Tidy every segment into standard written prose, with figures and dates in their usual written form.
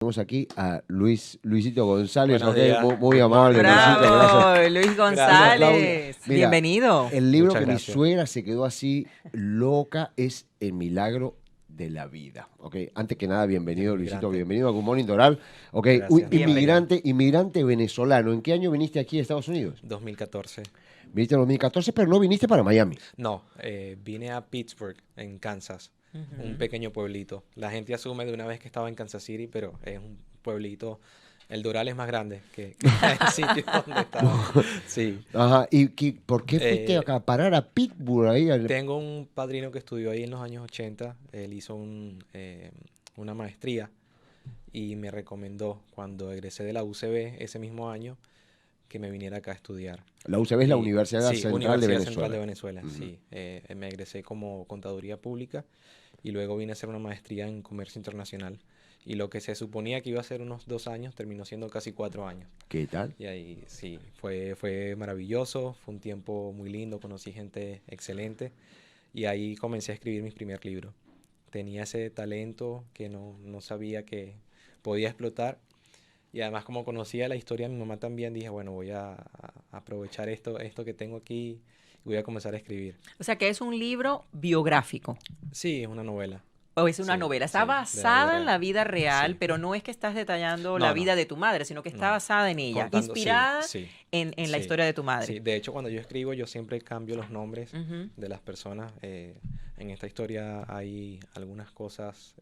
Tenemos aquí a Luisito González, Buenos ok, días. muy amable, Luisito, gracias. Bravo, Luis Gracias, González. Mira, Bienvenido. El libro Muchas que mi gracias. suegra se quedó así loca es El milagro de la vida. Ok, antes que nada, bienvenido, Del Luisito, inmigrante. bienvenido a Good Morning Doral. Ok, Gracias. inmigrante venezolano. ¿En qué año viniste aquí a Estados Unidos? 2014. Viniste en 2014, pero no viniste para Miami. No, vine a Pittsburgh, en Kansas, un pequeño pueblito. La gente asume de una vez que estaba en Kansas City, pero es un pueblito. El Doral es más grande que el sitio donde estaba. Sí. Ajá, ¿por qué fuiste Eh, a parar a Pittsburgh ahí? Tengo un padrino que estudió ahí en los años 80. Él hizo una maestría y me recomendó cuando egresé de la UCB ese mismo año que me viniera acá a estudiar. La UCB es la Y- Universidad sí, Central Universidad de Venezuela. Central de Venezuela, sí. Me egresé como Contaduría Pública y luego vine a hacer una maestría en Comercio Internacional. Y lo que se suponía que iba a ser unos 2 años, terminó siendo casi 4 años. ¿Qué tal? Y ahí sí, fue maravilloso, fue un tiempo muy lindo, conocí gente excelente y ahí comencé a escribir mi primer libro. Tenía ese talento que no sabía que podía explotar. Y además como conocía la historia de mi mamá también, dije, bueno, voy a aprovechar esto que tengo aquí y voy a comenzar a escribir. O sea, que es un libro biográfico Sí, es una novela. o es una Sí, novela. sí, Está de la vida basada en la real. vida real, Sí. pero no es que estás detallando No, la no. vida de tu madre, sino que está No. basada en ella, Contando, sí, inspirada sí, en la sí, historia de tu madre. sí. De hecho, cuando yo escribo, yo siempre cambio los nombres Ujú. de las personas. En esta historia hay algunas cosas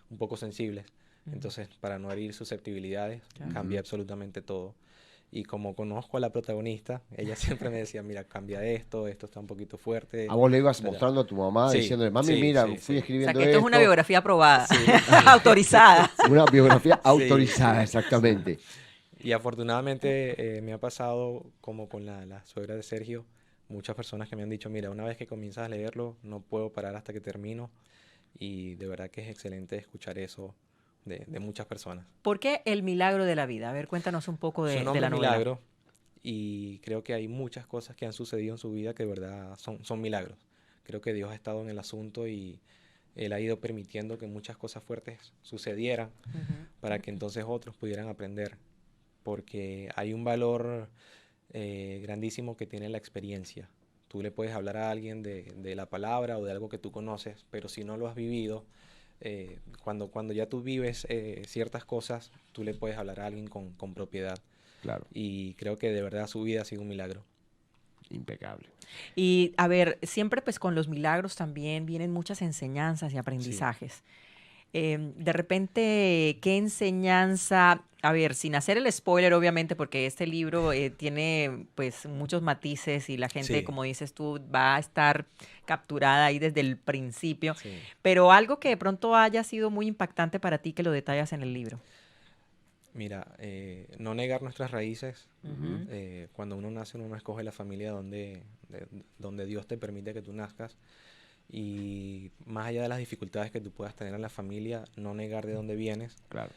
un poco sensibles. Entonces, para no herir susceptibilidades, Claro. cambié absolutamente todo. Y como conozco a la protagonista, ella siempre me decía, mira, cambia esto está un poquito fuerte. A vos le ibas ¿verdad? mostrando a tu mamá, Sí, diciéndole, mami, sí, mira, sí, fui sí. O escribiendo sea, que esto es una esto". biografía aprobada, Sí. autorizada. Una biografía Sí, autorizada, sí, exactamente. Y afortunadamente me ha pasado como con la suegra de Sergio, muchas personas que me han dicho, mira, una vez que comienzas a leerlo, no puedo parar hasta que termino. Y de verdad que es excelente escuchar eso de muchas personas. ¿Por qué el milagro de la vida? A ver, cuéntanos un poco Su de nombre la es novela. Milagro y creo que hay muchas cosas que han sucedido en su vida que de verdad son milagros. Creo que Dios ha estado en el asunto y Él ha ido permitiendo que muchas cosas fuertes sucedieran Ujú. para que entonces otros pudieran aprender. Porque hay un valor grandísimo que tiene la experiencia. Tú le puedes hablar a alguien de la palabra o de algo que tú conoces, pero si no lo has vivido, cuando ya tú vives ciertas cosas, tú le puedes hablar a alguien con propiedad. Claro, Y creo que de verdad su vida ha sido un milagro. impecable. Y a ver, siempre pues con los milagros también vienen muchas enseñanzas y aprendizajes. De repente, ¿qué enseñanza? A ver, sin hacer el spoiler, obviamente, porque este libro tiene pues muchos matices y la gente, Sí. como dices tú, va a estar capturada ahí desde el principio. Sí. Pero algo que de pronto haya sido muy impactante para ti que lo detallas en el libro. Mira, no negar nuestras raíces. Ujú. Cuando uno nace, uno no escoge la familia donde Dios te permite que tú nazcas. Y más allá de las dificultades que tú puedas tener en la familia, no negar de dónde vienes, Claro.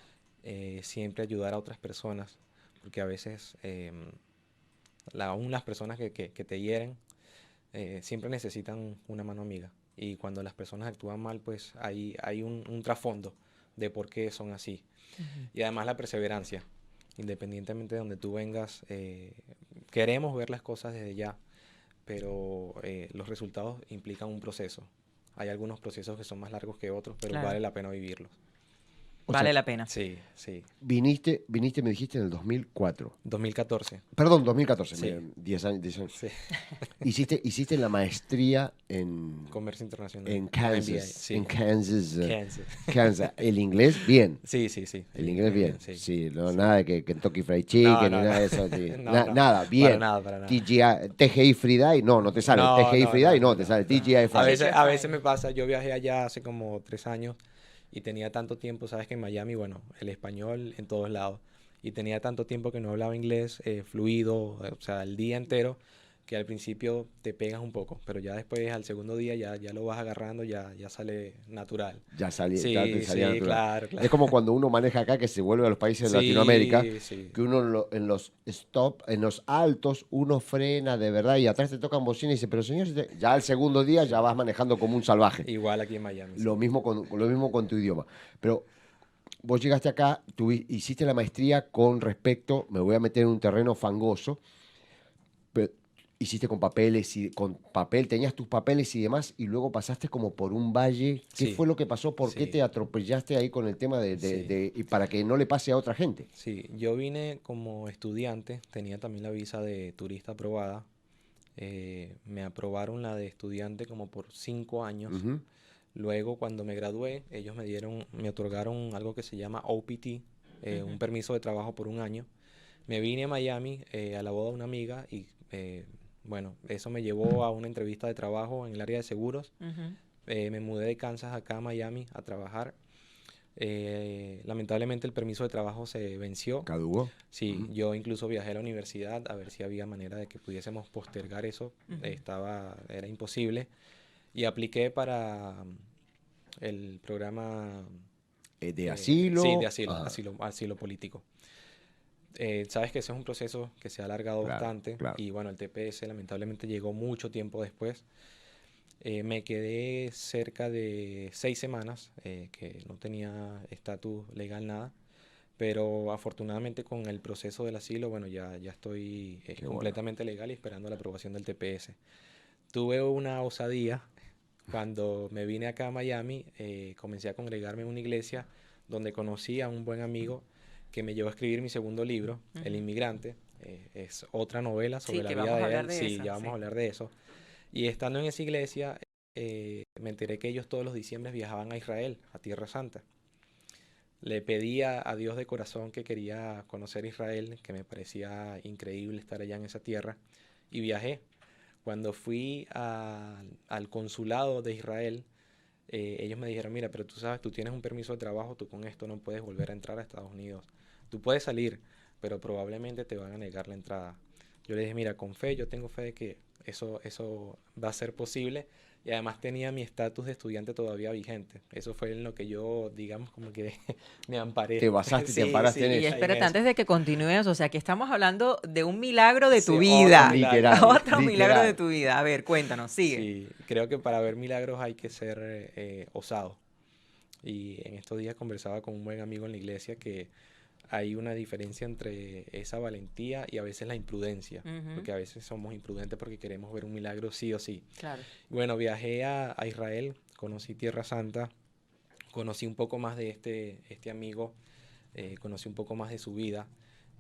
siempre ayudar a otras personas, porque a veces aún las personas que te hieren siempre necesitan una mano amiga. Y cuando las personas actúan mal, pues hay un trasfondo de por qué son así. Y además la perseverancia. Independientemente de donde tú vengas, queremos ver las cosas desde ya, pero los resultados implican un proceso. Hay algunos procesos que son más largos que otros, pero Claro. vale la pena vivirlos. O Vale sea, la pena. Sí, sí. viniste, me dijiste, en el 2004. 2014. Perdón, 2014, Sí. miren, 10 años. 10 años. Sí. Hiciste la maestría en Comercio internacional. en MBA, Kansas. sí. En Kansas. Kansas. Kansas. El inglés, bien. Sí, sí, sí. El inglés, bien. Sí. Sí, no, Sí. nada de que Kentucky Fried Chicken, No, ni no, nada no. de eso. Sí. No, no. Nada, bien. Para nada. TGI Friday, no te sale. No, TGI no, Friday, no, no, no, te no. sale TGI A Friday. veces, TGI a veces Friday. me pasa, yo viajé allá hace como 3 años y tenía tanto tiempo, sabes que en Miami, bueno, el español en todos lados, y tenía tanto tiempo que no hablaba inglés fluido, o sea, el día entero, que al principio te pegas un poco, pero ya después, al segundo día, ya lo vas agarrando, ya sale natural. Ya salí, Sí, ya te salía sí, natural. claro, claro. Es como cuando uno maneja acá que se vuelve a los países de Latinoamérica, Sí, sí. que uno en los stop, en los altos, uno frena de verdad y atrás te tocan bocina y dice, pero señor, ya al segundo día ya vas manejando como un salvaje. Igual aquí en Miami. Sí. Lo mismo con tu idioma. Pero vos llegaste acá, hiciste la maestría con respecto, me voy a meter en un terreno fangoso, pero hiciste con papeles y con papel, tenías tus papeles y demás, y luego pasaste como por un valle. ¿Qué Sí, fue lo que pasó? ¿Por qué sí, te atropellaste ahí con el tema sí. y para que no le pase a otra gente? Sí, yo vine como estudiante, tenía también la visa de turista aprobada. Me aprobaron la de estudiante como por 5 años. Ujú. Luego, cuando me gradué, ellos me otorgaron algo que se llama OPT, un permiso de trabajo por un año. Me vine a Miami a la boda de una amiga y bueno, eso me llevó a una entrevista de trabajo en el área de seguros. Ujú. Me mudé de Kansas acá a Miami a trabajar. Lamentablemente el permiso de trabajo se venció. ¿Cadugo? Sí, yo incluso viajé a la universidad a ver si había manera de que pudiésemos postergar eso. Era imposible. Y apliqué para el programa, ¿De sí, asilo? de asilo, Ah, asilo político. Sabes que ese es un proceso que se ha alargado claro, bastante claro. y bueno, el TPS lamentablemente llegó mucho tiempo después. Me quedé cerca de 6 semanas, que no tenía estatus legal nada, pero afortunadamente con el proceso del asilo, bueno, ya estoy Qué bueno. completamente legal y esperando la aprobación del TPS. Tuve una osadía cuando me vine acá a Miami, comencé a congregarme en una iglesia donde conocí a un buen amigo que me llevó a escribir mi segundo libro, El Ujú. Inmigrante. Es otra novela Sí, sobre la que vida vamos a de hablar él. de Sí, esa, ya vamos a sí. hablar de eso. Y estando en esa iglesia, me enteré que ellos todos los diciembres viajaban a Israel, a Tierra Santa. Le pedí a Dios de corazón que quería conocer Israel, que me parecía increíble estar allá en esa tierra, y viajé. Cuando fui al consulado de Israel, ellos me dijeron, mira, pero tú sabes, tú tienes un permiso de trabajo, tú con esto no puedes volver a entrar a Estados Unidos. Tú puedes salir, pero probablemente te van a negar la entrada. Yo le dije, mira, con fe, yo tengo fe de que eso va a ser posible. Y además tenía mi estatus de estudiante todavía vigente. Eso fue en lo que yo, digamos, como que me Te amparé. basaste, te Sí, amparaste en sí, Y eso. en espérate, eso. antes de que continúes, o sea, que estamos hablando de un milagro de Sí, tu otro vida. milagro. Literal, Otro milagro de literal. tu vida. A ver, cuéntanos, sigue. Sí, creo que para ver milagros hay que ser osado. Y en estos días conversaba con un buen amigo en la iglesia que hay una diferencia entre esa valentía y a veces la imprudencia, Ujú. porque a veces somos imprudentes porque queremos ver un milagro sí o sí. Claro. Bueno, viajé a Israel, conocí Tierra Santa, conocí un poco más de este amigo, conocí un poco más de su vida.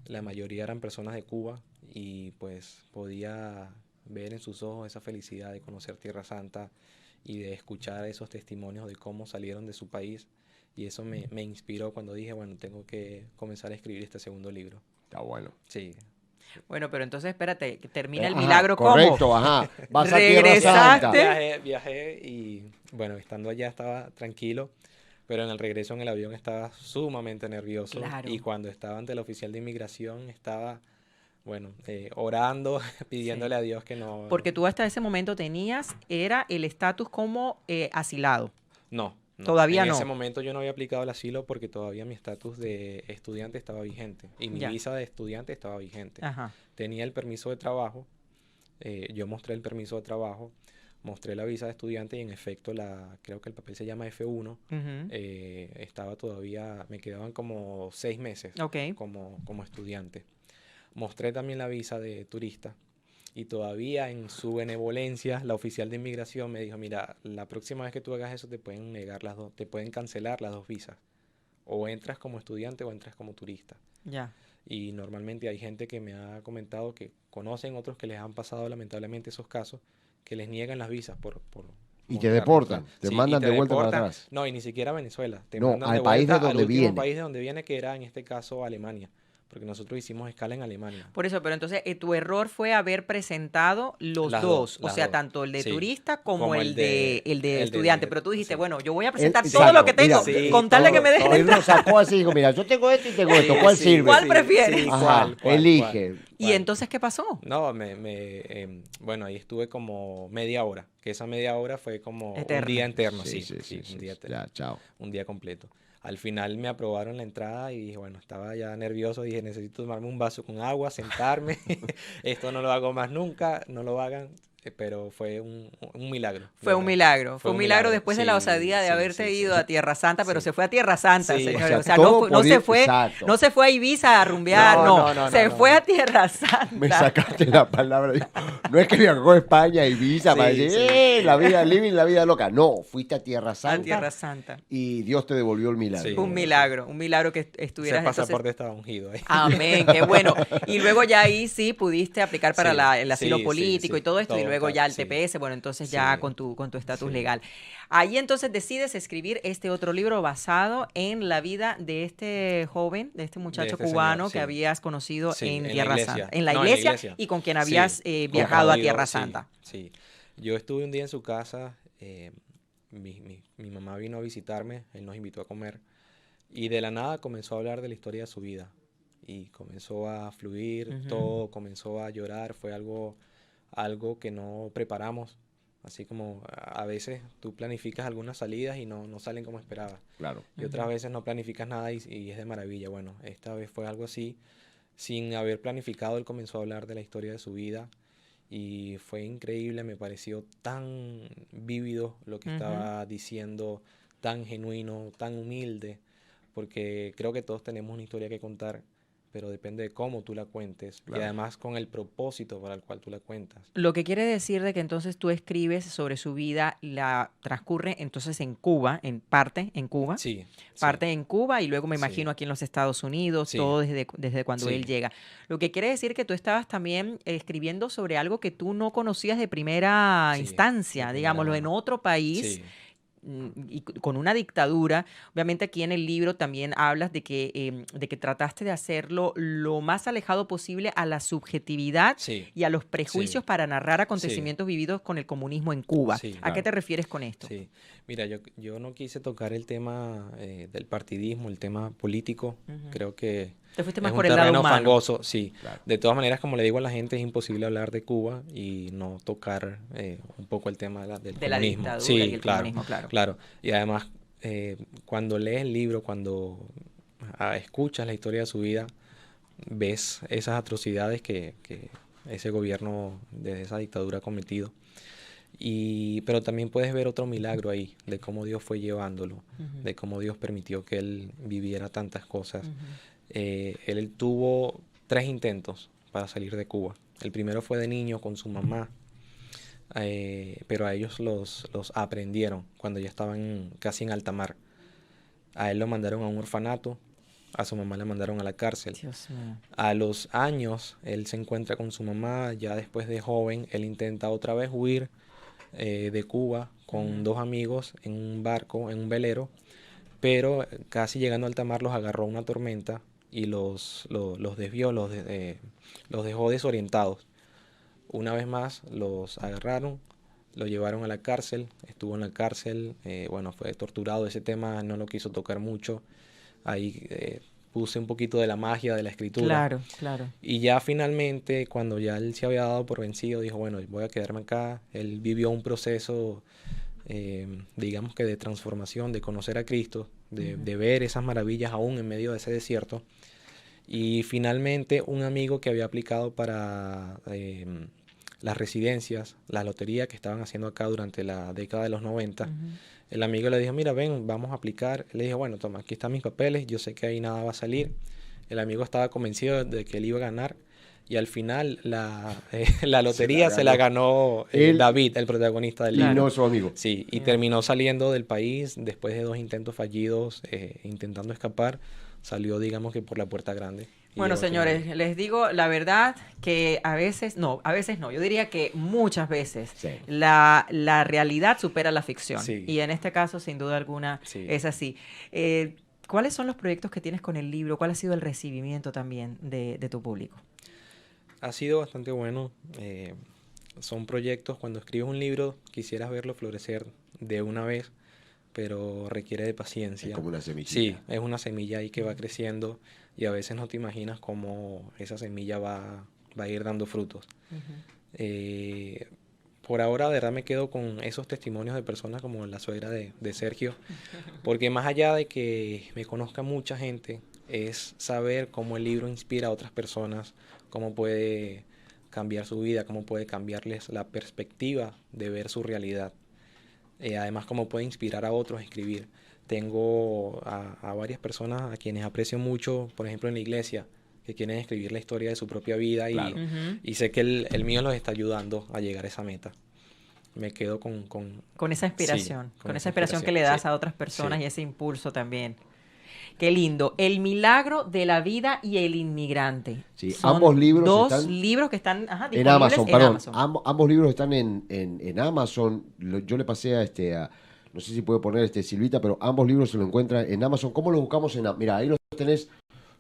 La mayoría eran personas de Cuba y pues podía ver en sus ojos esa felicidad de conocer Tierra Santa y de escuchar esos testimonios de cómo salieron de su país. Y eso me inspiró cuando dije, bueno, tengo que comenzar a escribir este segundo libro. Está bueno. Sí. Bueno, pero entonces espérate, que termina el Ajá, milagro ¿cómo? correcto, ajá. Vas a Tierra Santa. Regresaste. Viajé y bueno, estando allá estaba tranquilo, pero en el regreso en el avión estaba sumamente nervioso y Claro, cuando estaba ante el oficial de inmigración estaba, bueno, orando, sí. pidiéndole a Dios que no, Porque tú hasta ese momento tenías, era el estatus como asilado. no, no. Todavía En ese no. momento yo no había aplicado el asilo porque todavía mi estatus de estudiante estaba vigente y mi Ya. visa de estudiante estaba vigente. Ajá. Tenía el permiso de trabajo, yo mostré el permiso de trabajo, mostré la visa de estudiante y en efecto creo que el papel se llama F1. Ujú. Estaba todavía, me quedaban como 6 meses Ok. como estudiante. Mostré también la visa de turista y todavía en su benevolencia la oficial de inmigración me dijo, mira, la próxima vez que tú hagas eso te pueden negar las dos, te pueden cancelar las dos visas. O entras como estudiante o entras como turista. Ya. Y normalmente hay gente que me ha comentado que conocen otros que les han pasado lamentablemente esos casos, que les niegan las visas por Y te mostrar. deportan, te Sí, y mandan te de vuelta para deportan. atrás. No, y ni siquiera a Venezuela. Te No, mandan de al país vuelta de al donde último viene. país de donde viene, que era en este caso Alemania. Porque nosotros hicimos escala en Alemania. Por eso, pero entonces tu error fue haber presentado los Las dos, dos, o las sea, dos. tanto el de Sí. turista como Como el de el estudiante. de, Pero tú dijiste, sí. bueno, yo voy a Él, presentar todo lo exacto, que mira, tengo Sí, con tal de que todo, me dejen él todo. entrar. lo sacó así y dijo, mira, yo tengo esto y tengo esto, ¿cuál sirve? ¿Cuál prefieres? Sí, Ajá, cuál. elige. ¿Y entonces qué pasó? No, bueno, ahí estuve como media hora, que esa media hora fue como un día Eterna. eterno, Sí, sí, sí, sí, sí, sí. un día eterno, Ya, chao. un día completo. Al final me aprobaron la entrada y dije, bueno, estaba ya nervioso, dije, necesito tomarme un vaso con agua, sentarme, esto no lo hago más nunca, no lo hagan. pero fue un milagro. Fue un ¿verdad? milagro. Fue un milagro después de la osadía de haberte ido a Tierra Santa, pero se fue a Tierra Santa, Sí. señores. O sea, no, todo no se podía- fue, exacto. no se fue a Ibiza a rumbear, se No. fue a Tierra Santa. Me sacaste la palabra. Digo, no es que viajó a España, Ibiza, Sí, para decir, sí. la vida living, la vida loca. No, fuiste a Tierra A Santa Tierra Santa. y Dios te devolvió el milagro. Sí. Un milagro que Ese estuvieras pasaporte estaba ungido ahí. Amén, qué bueno. Y luego ya ahí sí pudiste aplicar para Sí, el asilo sí, político sí, y todo esto, y todo, luego claro, ya el sí. TPS, bueno, entonces ya Sí. con tu estatus Sí. legal. Ahí entonces decides escribir este otro libro basado en la vida de este joven, de este muchacho este cubano señor, que sí. habías conocido Sí, en en la Tierra iglesia. Santa. En la No, en la iglesia iglesia. y con quien Sí, habías con viajado a Claudio, Tierra sí, Santa. Sí, yo estuve un día en su casa, mi mamá vino a visitarme, él nos invitó a comer y de la nada comenzó a hablar de la historia de su vida y comenzó a fluir, Ujú. todo comenzó a llorar, fue algo que no preparamos, así como a veces tú planificas algunas salidas y no salen como esperabas. Claro. Y otras veces no planificas nada y es de maravilla. Bueno, esta vez fue algo así. Sin haber planificado, él comenzó a hablar de la historia de su vida y fue increíble, me pareció tan vívido lo que Ujú. estaba diciendo, tan genuino, tan humilde, porque creo que todos tenemos una historia que contar, pero depende de cómo tú la cuentes y Claro. además con el propósito para el cual tú la cuentas. Lo que quiere decir de que entonces tú escribes sobre su vida, la transcurre entonces en Cuba, en parte en Cuba. Sí, Parte en Cuba y luego me Sí. imagino aquí en los Estados Unidos, Sí. todo desde cuando Sí. él llega. Lo que quiere decir que tú estabas también escribiendo sobre algo que tú no conocías de primera Sí, instancia, de primera digámoslo, en mano. otro país. Sí, Y con una dictadura. Obviamente aquí en el libro también hablas de que trataste de hacerlo lo más alejado posible a la subjetividad sí, y a los prejuicios Sí. para narrar acontecimientos vividos con el comunismo en Cuba. Sí, ¿A qué claro. te refieres con esto? sí. Mira, yo no quise tocar el tema del partidismo, el tema político. Ujú. Creo que Te fuiste es más un por el lado terreno humano. fangoso, sí. Claro. De todas maneras, como le digo a la gente, es imposible hablar de Cuba y no tocar un poco el tema del De la comunismo. dictadura Sí, y el claro, comunismo, claro. claro. Y además, cuando lees el libro, cuando escuchas la historia de su vida, ves esas atrocidades que ese gobierno de esa dictadura ha cometido. Pero también puedes ver otro milagro ahí, de cómo Dios fue llevándolo, Ujú. de cómo Dios permitió que él viviera tantas cosas. Ujú. Él tuvo 3 intentos para salir de Cuba. El primero fue de niño con su mamá, pero a ellos los aprendieron cuando ya estaban casi en alta mar. A él lo mandaron a un orfanato, a su mamá la mandaron a la cárcel. Dios mío. A los años, él se encuentra con su mamá, ya después de joven, él intenta otra vez huir de Cuba con Ujú. 2 amigos en un barco, en un velero, pero casi llegando a alta mar los agarró una tormenta y los desvió, los dejó desorientados. Una vez más los agarraron, lo llevaron a la cárcel, estuvo en la cárcel, bueno, fue torturado, ese tema no lo quiso tocar mucho, ahí puse un poquito de la magia de la escritura. Claro, claro. Y ya finalmente, cuando ya él se había dado por vencido, dijo, bueno, voy a quedarme acá. Él vivió un proceso, digamos que de transformación, de conocer a Cristo, de ver esas maravillas aún en medio de ese desierto. Y finalmente un amigo que había aplicado para las residencias, la lotería que estaban haciendo acá durante la década de los 90, Ujú. el amigo le dijo, mira, ven, vamos a aplicar. Él le dijo, bueno, toma, aquí están mis papeles, yo sé que ahí nada va a salir. El amigo estaba convencido de que él iba a ganar y al final la lotería se la ganó Él- David, el protagonista del Y libro. no su amigo. Sí, y Ya. terminó saliendo del país después de 2 intentos fallidos, intentando escapar. Salió, digamos que por la puerta grande. Y Bueno, llegó al señores, final. les digo la verdad que a veces no, yo diría que muchas veces Sí. la realidad supera la ficción. Sí. Y en este caso, sin duda alguna, Sí. es así. ¿Cuáles son los proyectos que tienes con el libro? ¿Cuál ha sido el recibimiento también de tu público? Ha sido bastante bueno. Son proyectos, cuando escribes un libro, quisieras verlo florecer de una vez, pero requiere de paciencia. Es como una semillita. Sí, es una semilla ahí que va creciendo y a veces no te imaginas cómo esa semilla va a ir dando frutos. Por ahora, de verdad, me quedo con esos testimonios de personas como la suegra de Sergio, porque más allá de que me conozca mucha gente, es saber cómo el libro inspira a otras personas, cómo puede cambiar su vida, cómo puede cambiarles la perspectiva de ver su realidad. Además, cómo puede inspirar a otros a escribir. Tengo a varias personas a quienes aprecio mucho, por ejemplo en la iglesia, que quieren escribir la historia de su propia vida Claro. y sé que el mío los está ayudando a llegar a esa meta. Me quedo con Con esa inspiración, Sí, con esa inspiración que le das sí, a otras personas sí. y ese impulso también. Qué lindo. El milagro de la vida y el inmigrante. Sí, Son ambos libros dos están libros que están en disponibles Amazon, en perdón. Amazon. Ambos libros están en Amazon. Yo le pasé no sé si puede poner Silvita, pero ambos libros se lo encuentran en Amazon. ¿Cómo los buscamos en Amazon? Mira, ahí los tenés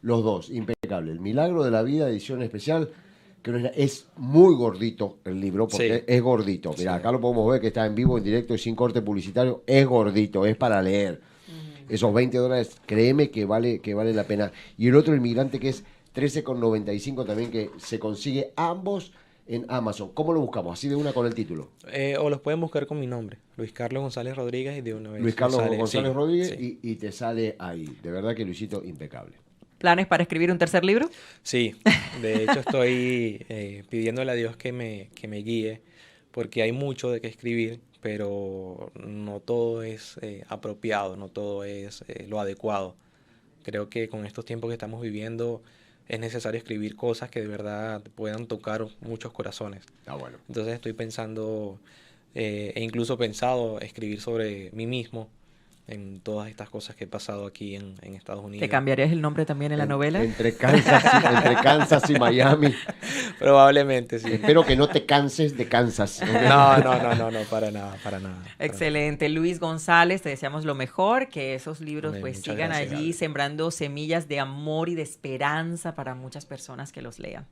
los dos, impecable. El Milagro de la Vida, edición especial, que es muy gordito el libro, porque Sí. es gordito. Mira, Sí. acá lo podemos ver que está en vivo, en directo y sin corte publicitario. Es gordito, es para leer. Esos $20, créeme que vale la pena. Y el otro, El Migrante, que es 13,95 también, que se consigue ambos en Amazon. ¿Cómo lo buscamos? Así de una con el título. O los pueden buscar con mi nombre, Luis Carlos González Rodríguez, y de una vez Luis les Carlos sale. González Sí, Rodríguez sí. y te sale ahí. De verdad que Luisito, impecable. ¿Planes para escribir un tercer libro? Sí, de hecho estoy pidiéndole a Dios que me guíe, porque hay mucho de qué escribir, pero no todo es apropiado, no todo es lo adecuado. Creo que con estos tiempos que estamos viviendo es necesario escribir cosas que de verdad puedan tocar muchos corazones. Está bueno. Entonces estoy pensando, e incluso pensado escribir sobre mí mismo en todas estas cosas que he pasado aquí en Estados ¿Te Unidos. cambiarías el nombre también en la novela? Entre Kansas y Miami. Probablemente, sí. Espero que no te canses de Kansas. No, para nada, para nada. Excelente. Luis González, te deseamos lo mejor, que esos libros Amén, pues muchas sigan gracias. allí sembrando semillas de amor y de esperanza para muchas personas que los lean.